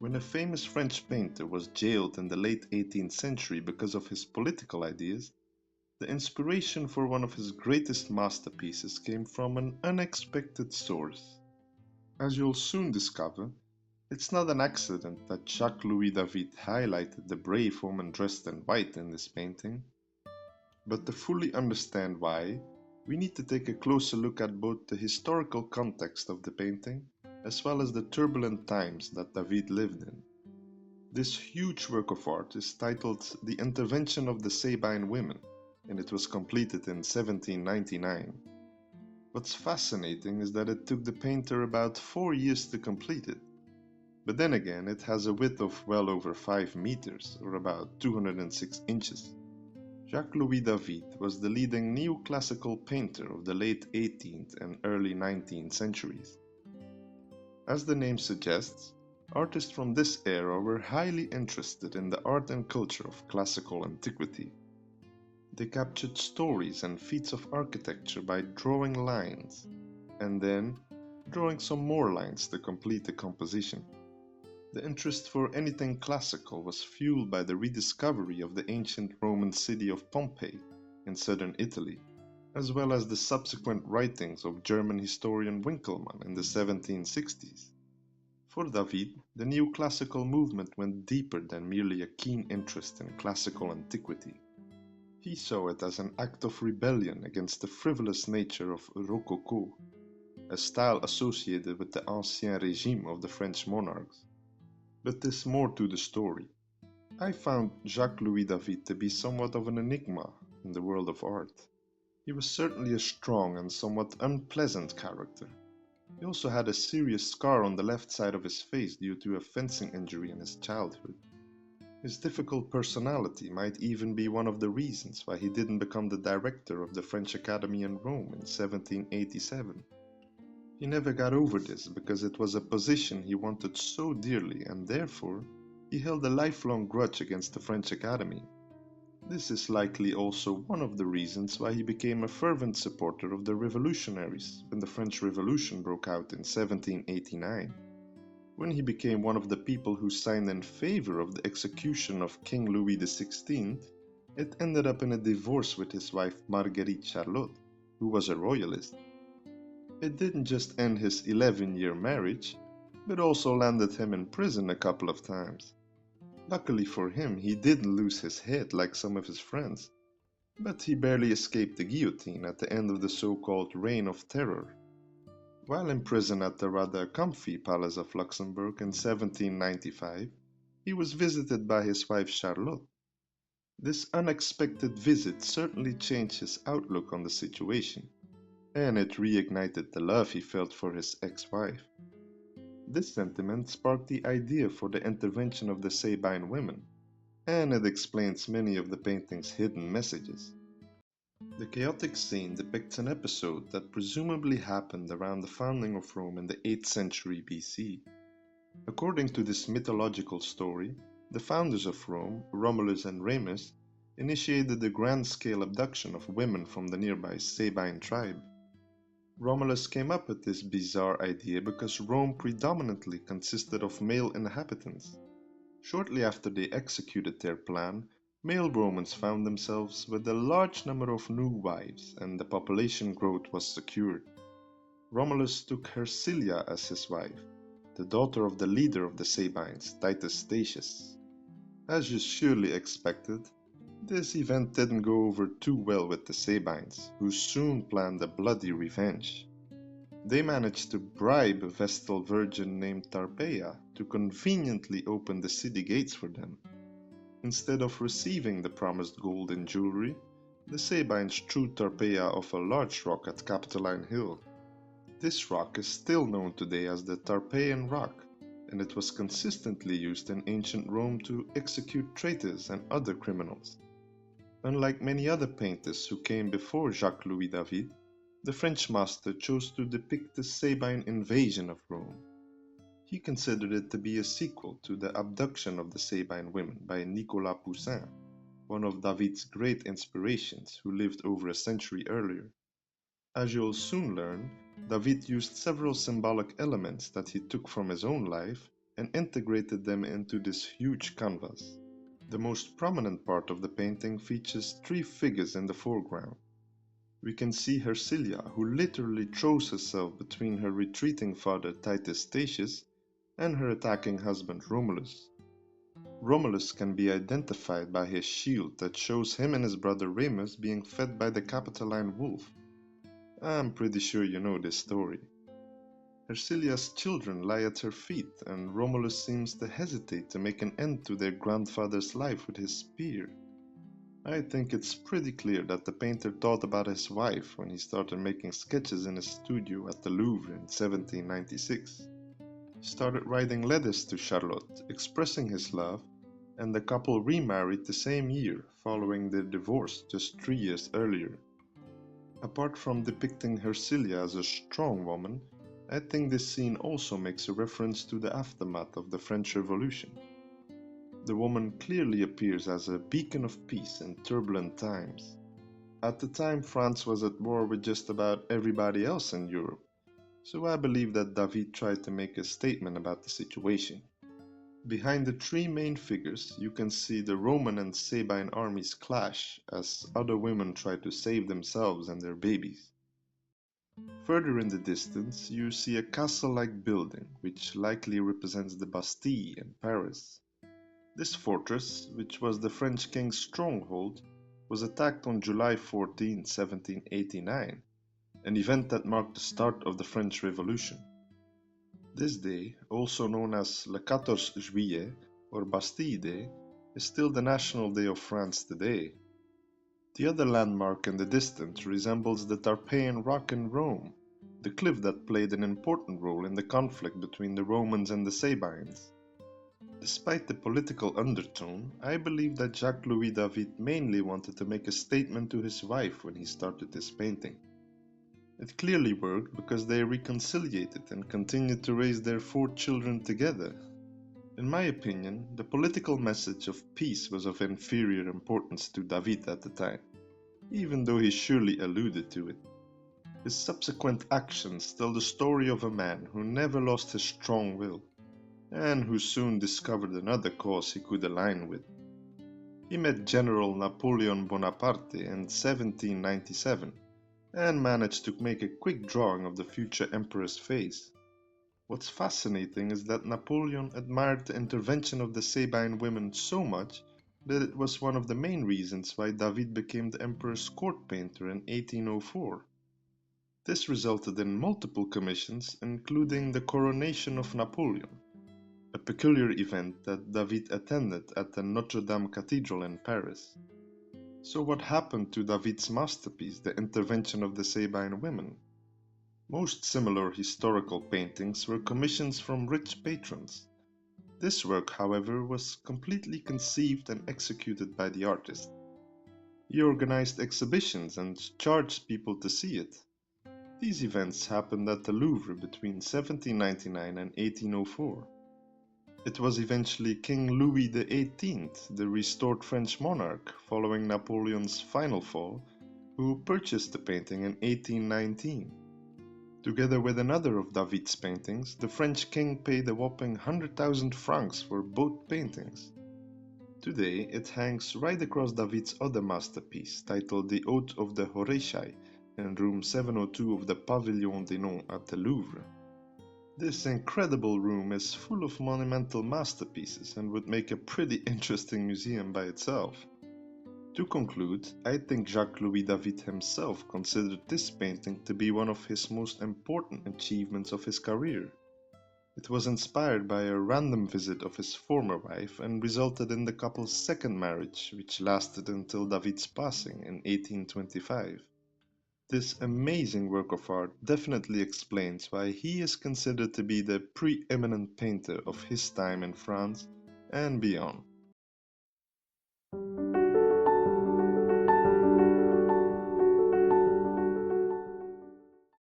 When a famous French painter was jailed in the late 18th century because of his political ideas, the inspiration for one of his greatest masterpieces came from an unexpected source. As you'll soon discover, it's not an accident that Jacques-Louis David highlighted the brave woman dressed in white in this painting. But to fully understand why, we need to take a closer look at both the historical context of the painting as well as the turbulent times that David lived in. This huge work of art is titled The Intervention of the Sabine Women, and it was completed in 1799. What's fascinating is that it took the painter about 4 years to complete it. But then again, it has a width of well over 5 meters, or about 206 inches. Jacques-Louis David was the leading neoclassical painter of the late 18th and early 19th centuries. As the name suggests, artists from this era were highly interested in the art and culture of classical antiquity. They captured stories and feats of architecture by drawing lines, and then drawing some more lines to complete the composition. The interest for anything classical was fueled by the rediscovery of the ancient Roman city of Pompeii in southern Italy, as well as the subsequent writings of German historian Winckelmann in the 1760s. For David, the neoclassical movement went deeper than merely a keen interest in classical antiquity. He saw it as an act of rebellion against the frivolous nature of Rococo, a style associated with the Ancien Régime of the French monarchs. But there's more to the story. I found Jacques-Louis David to be somewhat of an enigma in the world of art. He was certainly a strong and somewhat unpleasant character. He also had a serious scar on the left side of his face due to a fencing injury in his childhood. His difficult personality might even be one of the reasons why he didn't become the director of the French Academy in Rome in 1787. He never got over this because it was a position he wanted so dearly, and therefore he held a lifelong grudge against the French Academy. This is likely also one of the reasons why he became a fervent supporter of the revolutionaries when the French Revolution broke out in 1789. When he became one of the people who signed in favor of the execution of King Louis XVI, it ended up in a divorce with his wife Marguerite Charlotte, who was a royalist. It didn't just end his 11-year marriage, but also landed him in prison a couple of times. Luckily for him, he didn't lose his head like some of his friends, but he barely escaped the guillotine at the end of the so-called Reign of Terror. While in prison at the rather comfy Palace of Luxembourg in 1795, he was visited by his wife Charlotte. This unexpected visit certainly changed his outlook on the situation, and it reignited the love he felt for his ex-wife. This sentiment sparked the idea for the intervention of the Sabine women, and it explains many of the painting's hidden messages. The chaotic scene depicts an episode that presumably happened around the founding of Rome in the 8th century BC. According to this mythological story, the founders of Rome, Romulus and Remus, initiated the grand-scale abduction of women from the nearby Sabine tribe. Romulus came up with this bizarre idea because Rome predominantly consisted of male inhabitants. Shortly after they executed their plan, male Romans found themselves with a large number of new wives, and the population growth was secured. Romulus took Hersilia as his wife, the daughter of the leader of the Sabines, Titus Statius. As you surely expected, this event didn't go over too well with the Sabines, who soon planned a bloody revenge. They managed to bribe a Vestal virgin named Tarpeia to conveniently open the city gates for them. Instead of receiving the promised gold and jewelry, the Sabines threw Tarpeia off a large rock at Capitoline Hill. This rock is still known today as the Tarpeian Rock, and it was consistently used in ancient Rome to execute traitors and other criminals. Unlike many other painters who came before Jacques-Louis David, the French master chose to depict the Sabine invasion of Rome. He considered it to be a sequel to the Abduction of the Sabine women by Nicolas Poussin, one of David's great inspirations who lived over a century earlier. As you'll soon learn, David used several symbolic elements that he took from his own life and integrated them into this huge canvas. The most prominent part of the painting features three figures in the foreground. We can see Hercilia, who literally throws herself between her retreating father Titus Statius and her attacking husband Romulus. Romulus can be identified by his shield that shows him and his brother Remus being fed by the Capitoline wolf. I'm pretty sure you know this story. Hercilia's children lie at her feet, and Romulus seems to hesitate to make an end to their grandfather's life with his spear. I think it's pretty clear that the painter thought about his wife when he started making sketches in his studio at the Louvre in 1796. He started writing letters to Charlotte, expressing his love, and the couple remarried the same year, following their divorce just 3 years earlier. Apart from depicting Hercilia as a strong woman, I think this scene also makes a reference to the aftermath of the French Revolution. The woman clearly appears as a beacon of peace in turbulent times. At the time, France was at war with just about everybody else in Europe, so I believe that David tried to make a statement about the situation. Behind the three main figures, you can see the Roman and Sabine armies clash as other women try to save themselves and their babies. Further in the distance, you see a castle-like building, which likely represents the Bastille in Paris. This fortress, which was the French king's stronghold, was attacked on July 14, 1789, an event that marked the start of the French Revolution. This day, also known as Le 14 Juillet or Bastille Day, is still the national day of France today. The other landmark in the distance resembles the Tarpeian Rock in Rome, the cliff that played an important role in the conflict between the Romans and the Sabines. Despite the political undertone, I believe that Jacques-Louis David mainly wanted to make a statement to his wife when he started this painting. It clearly worked because they reconciliated and continued to raise their 4 children together. In my opinion, the political message of peace was of inferior importance to David at the time, even though he surely alluded to it. His subsequent actions tell the story of a man who never lost his strong will, and who soon discovered another cause he could align with. He met General Napoleon Bonaparte in 1797, and managed to make a quick drawing of the future emperor's face. What's fascinating is that Napoleon admired the intervention of the Sabine women so much that it was one of the main reasons why David became the emperor's court painter in 1804. This resulted in multiple commissions, including the coronation of Napoleon, a peculiar event that David attended at the Notre Dame Cathedral in Paris. So what happened to David's masterpiece, The Intervention of the Sabine Women? Most similar historical paintings were commissions from rich patrons. This work, however, was completely conceived and executed by the artist. He organized exhibitions and charged people to see it. These events happened at the Louvre between 1799 and 1804. It was eventually King Louis XVIII, the restored French monarch following Napoleon's final fall, who purchased the painting in 1819. Together with another of David's paintings, the French king paid a whopping 100,000 francs for both paintings. Today, it hangs right across David's other masterpiece, titled The Oath of the Horatii, in room 702 of the Pavillon des Noms at the Louvre. This incredible room is full of monumental masterpieces and would make a pretty interesting museum by itself. To conclude, I think Jacques-Louis David himself considered this painting to be one of his most important achievements of his career. It was inspired by a random visit of his former wife and resulted in the couple's second marriage, which lasted until David's passing in 1825. This amazing work of art definitely explains why he is considered to be the preeminent painter of his time in France and beyond.